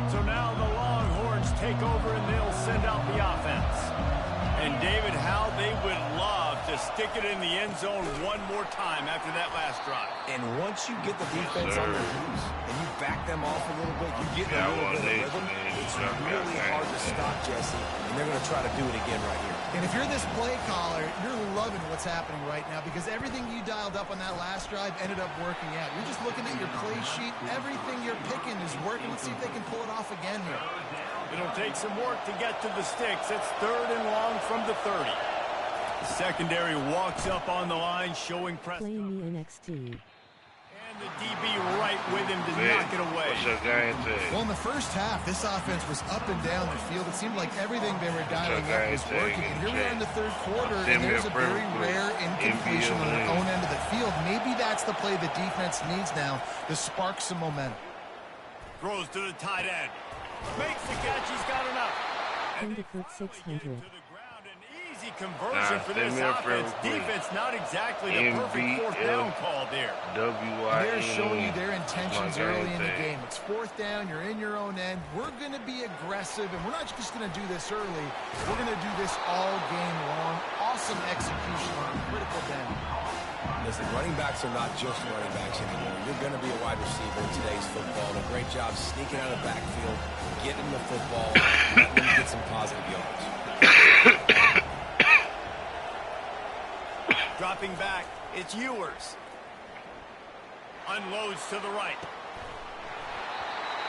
So now the Longhorns take over and they'll send out the offense. And David, how they would love to stick it in the end zone one more time after that last drive. And once you get the defense on their heels and you back them off a little bit, you get a little bit of rhythm, it's really hard to stop, Jesse, and they're going to try to do it again right here. And if you're this play caller, you're loving what's happening right now because everything you dialed up on that last drive ended up working out. You're just looking at your play sheet. Everything you're picking is working. Let's see if they can pull it off again here. It'll take some work to get to the sticks. It's 3rd and long from the 30. The secondary walks up on the line, showing pressure. Play me NXT. And the DB right with him to knock it away. What's your game today? Well, in the first half, this offense was up and down the field. It seemed like everything they were dialing up was working. And here we are in the 3rd quarter, and there's a very rare incompletion on their own end of the field. Maybe that's the play the defense needs now to spark some momentum. Throws to the tight end. Makes the catch. He's got enough. And Into foot 600. to the ground. An easy conversion for this offense. Defense not exactly the perfect 4th down call there. They're showing you their intentions early in the game. It's 4th down. You're in your own end. We're going to be aggressive, and we're not just going to do this early. We're going to do this all game long. Awesome execution on a critical down. Listen, running backs are not just running backs anymore. You're going to be a wide receiver in today's football. And a great job sneaking out of the backfield, getting the football, letting them get some positive yards. Dropping back, it's Ewers. Unloads to the right.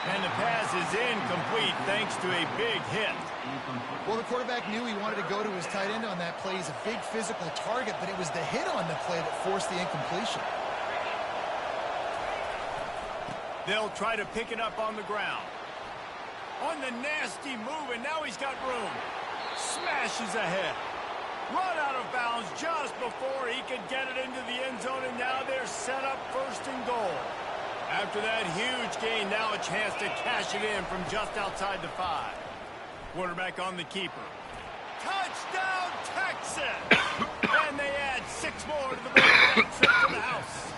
And the pass is incomplete thanks to a big hit. Well, the quarterback knew he wanted to go to his tight end on that play. He's a big physical target, but it was the hit on the play that forced the incompletion. They'll try to pick it up on the ground. On the nasty move, and now he's got room. Smashes ahead. Run out of bounds just before he could get it into the end zone, and now they're set up 1st and goal. After that huge gain, now a chance to cash it in from just outside the 5. Quarterback on the keeper. Touchdown, Texas! And they add 6 more to the board. Trip to the house.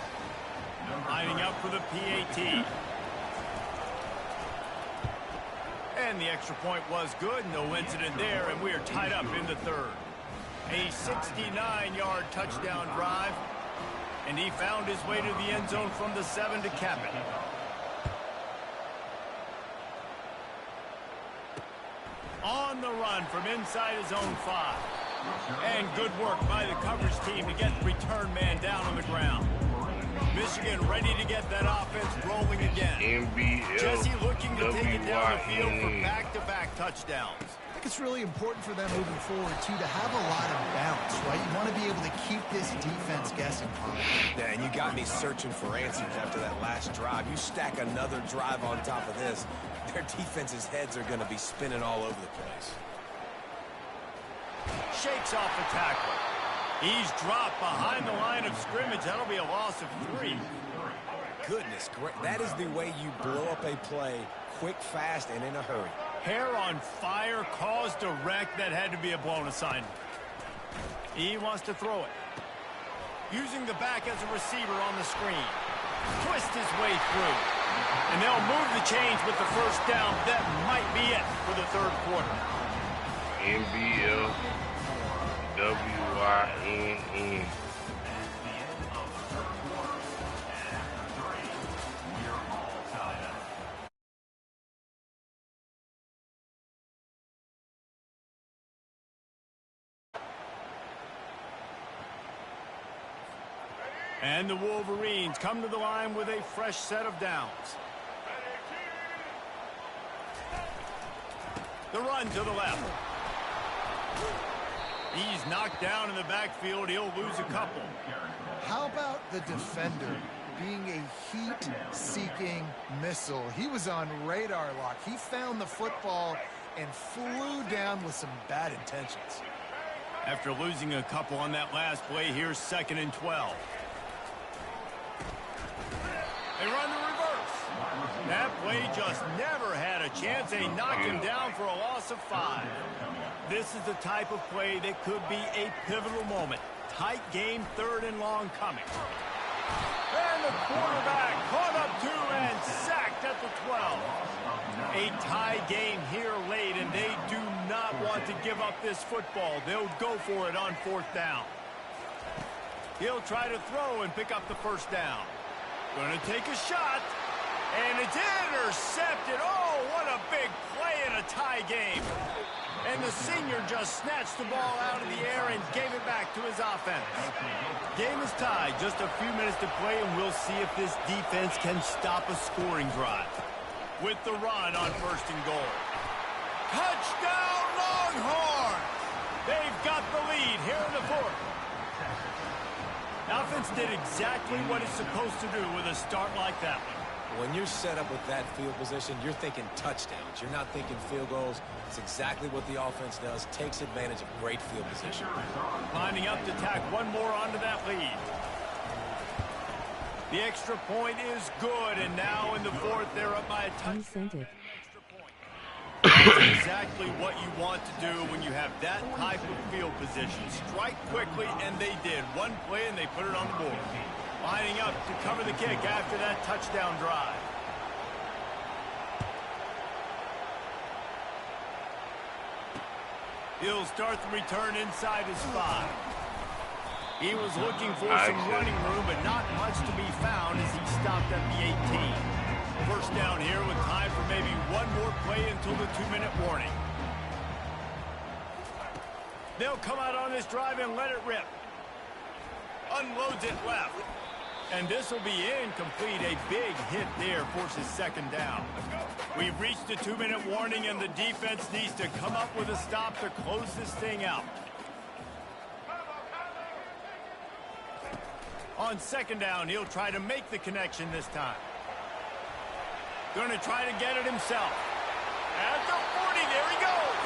Lining up for the PAT. And the extra point was good. No incident there, and we are tied up in the 3rd. A 69-yard touchdown drive. And he found his way to the end zone from the 7 to cap it. On the run from inside his own 5. And good work by the coverage team to get the return man down on the ground. Michigan ready to get that offense rolling again. Jesse looking to take it down the field for back-to-back touchdowns. I think it's really important for them moving forward, too, to have a lot of bounce, right? You want to be able to keep this defense guessing. Yeah, and you got me searching for answers after that last drive. You stack another drive on top of this, their defense's heads are going to be spinning all over the place. Shakes off the tackle. He's dropped behind the line of scrimmage. That'll be a loss of 3. Goodness, great. That is the way you blow up a play quick, fast, and in a hurry. Hair on fire, caused a wreck. That had to be a blown assignment. He wants to throw it. Using the back as a receiver on the screen. Twist his way through. And they'll move the chains with the first down. That might be it for the third quarter. Nbfwynn. And the Wolverines come to the line with a fresh set of downs. The run to the left. He's knocked down in the backfield. He'll lose a couple. How about the defender being a heat-seeking missile? He was on radar lock. He found the football and flew down with some bad intentions. After losing a couple on that last play, here's 2nd and 12. They run the reverse. That play just never had a chance. They knocked him down for a loss of 5. This is the type of play that could be a pivotal moment. Tight game, 3rd and long coming. And the quarterback caught up to and sacked at the 12. A tie game here late, and they do not want to give up this football. They'll go for it on 4th down. He'll try to throw and pick up the first down. Going to take a shot, and it's intercepted. Oh, what a big play in a tie game. And the senior just snatched the ball out of the air and gave it back to his offense. Game is tied, just a few minutes to play, and we'll see if this defense can stop a scoring drive. With the run on 1st and goal. Touchdown, Longhorns! They've got the lead here in the 4th. Offense did exactly what it's supposed to do with a start like that one. When you're set up with that field position, you're thinking touchdowns. You're not thinking field goals. It's exactly what the offense does. Takes advantage of great field position. Lining up to tack one more onto that lead. The extra point is good, and now in the 4th, they're up by a touchdown. That's exactly what you want to do when you have that type of field position. Strike quickly, and they did. One play, and they put it on the board. Lining up to cover the kick after that touchdown drive. He'll start the return inside his 5. He was looking for some running room, but not much to be found as he stopped at the 18. First down here with time for maybe one more play until the 2-minute warning. They'll come out on this drive and let it rip. Unloads it left. And this will be incomplete. A big hit there forces 2nd down. We've reached the 2-minute warning, and the defense needs to come up with a stop to close this thing out. On 2nd down, he'll try to make the connection this time. Going to try to get it himself. At the 40, there he goes.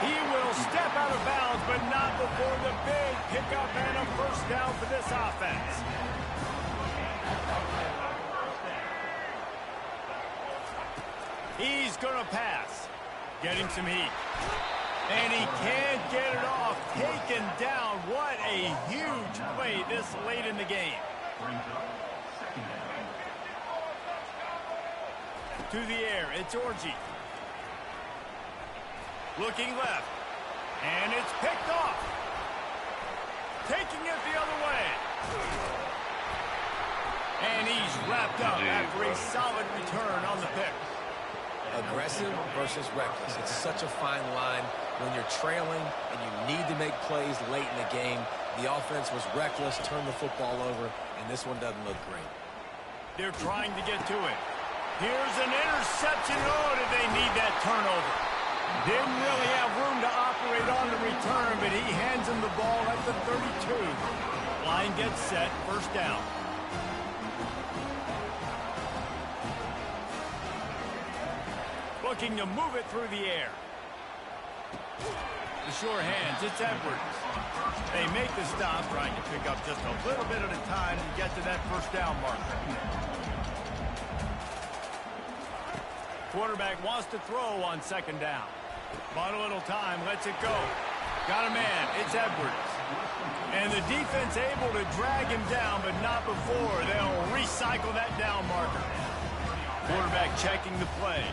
He will step out of bounds, but not before the big pickup and a first down for this offense. He's going to pass. Getting some heat. And he can't get it off. Taken down. What a huge play this late in the game. To the air, it's Orji. Looking left. And it's picked off. Taking it the other way. And he's wrapped up after a solid return on the pick. Aggressive versus reckless. It's such a fine line when you're trailing and you need to make plays late in the game. The offense was reckless, turned the football over, and this one doesn't look great. They're trying to get to it. Here's an interception. Oh, did they need that turnover? Didn't really have room to operate on the return, but he hands him the ball at the 32. Line gets set, first down. Looking to move it through the air. The sure hands, it's Edwards. They make the stop, trying to pick up just a little bit at a time to get to that first down marker. Quarterback wants to throw on 2nd down. Bought a little time, lets it go. Got a man, it's Edwards. And the defense able to drag him down, but not before. They'll recycle that down marker. Quarterback checking the play.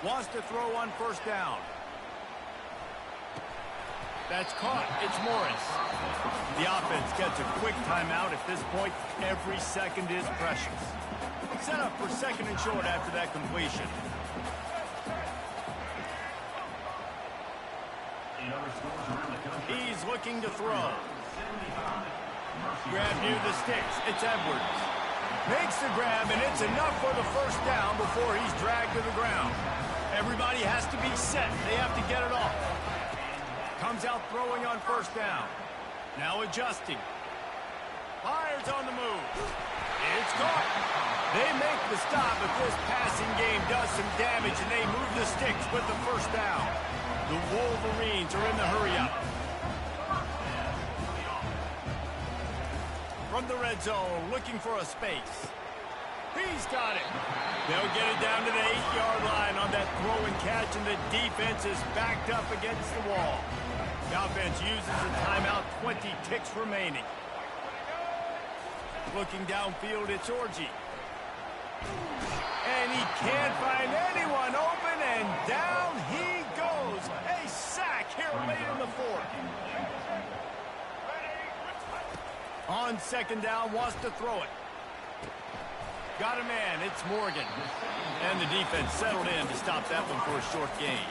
Wants to throw on first down. That's caught. It's Morris. The offense gets a quick timeout. At this point, every second is precious. Set up for second and short after that completion. He's looking to throw. Grab near the sticks. It's Edwards. Makes the grab, and it's enough for the first down before he's dragged to the ground. Everybody has to be set. They have to get it off. Comes out throwing on first down. Now adjusting. Fires on the move. It's caught. They make the stop, but this passing game does some damage, and they move the sticks with the first down. The Wolverines are in the hurry-up. From the red zone, looking for a space. He's got it. They'll get it down to the 8-yard line on that throw and catch, and the defense is backed up against the wall. The offense uses a timeout, 20 ticks remaining. Looking downfield, it's Orji. And he can't find anyone open, and down he goes. A sack here late in the fourth. On second down, wants to throw it. Got a man, it's Morgan. And the defense settled in to stop that one for a short gain.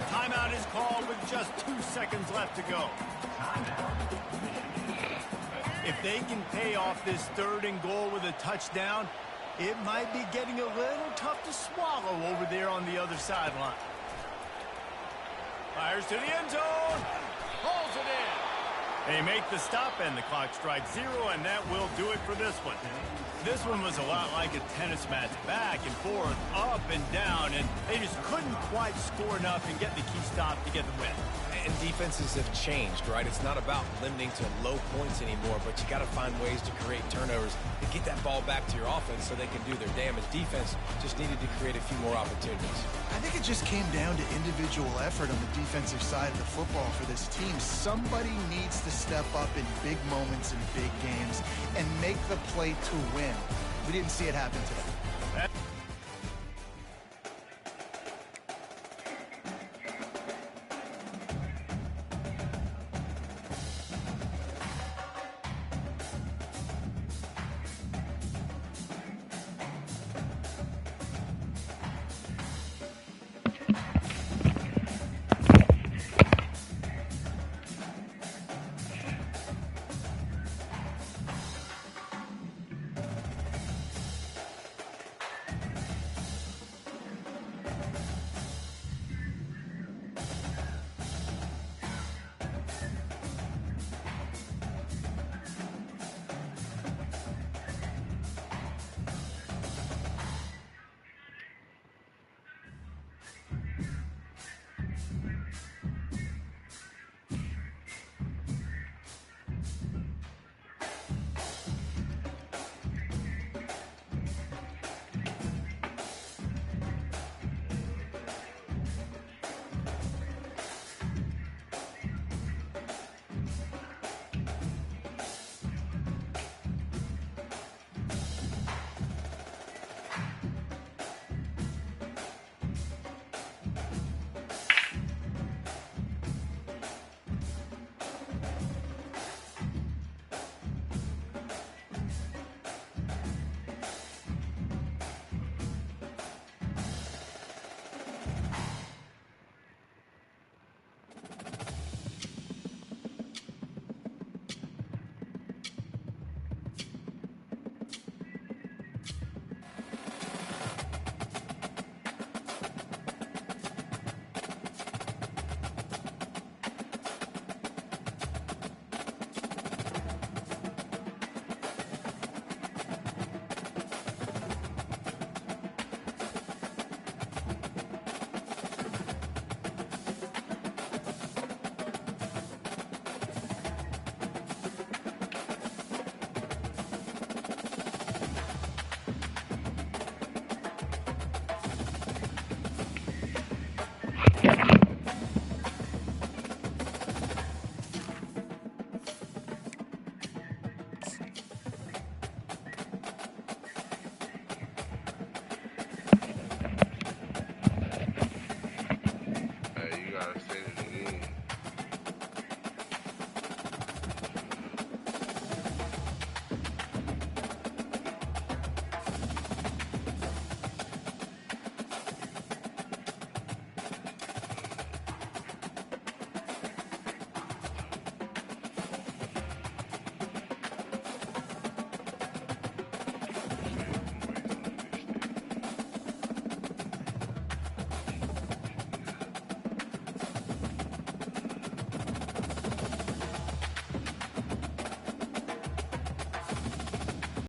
Timeout is called with just 2 seconds left to go. If they can pay off this third and goal with a touchdown, it might be getting a little tough to swallow over there on the other sideline. Fires to the end zone. Pulls it in. They make the stop, and the clock strikes 0, and that will do it for this one. This one was a lot like a tennis match, back and forth, up and down, and they just couldn't quite score enough and get the key stop to get the win. And defenses have changed, right? It's not about limiting to low points anymore, but you got to find ways to create turnovers and get that ball back to your offense so they can do their damage. Defense just needed to create a few more opportunities. I think it just came down to individual effort on the defensive side of the football for this team. Somebody needs to step up in big moments in big games and make the play to win. We didn't see it happen today.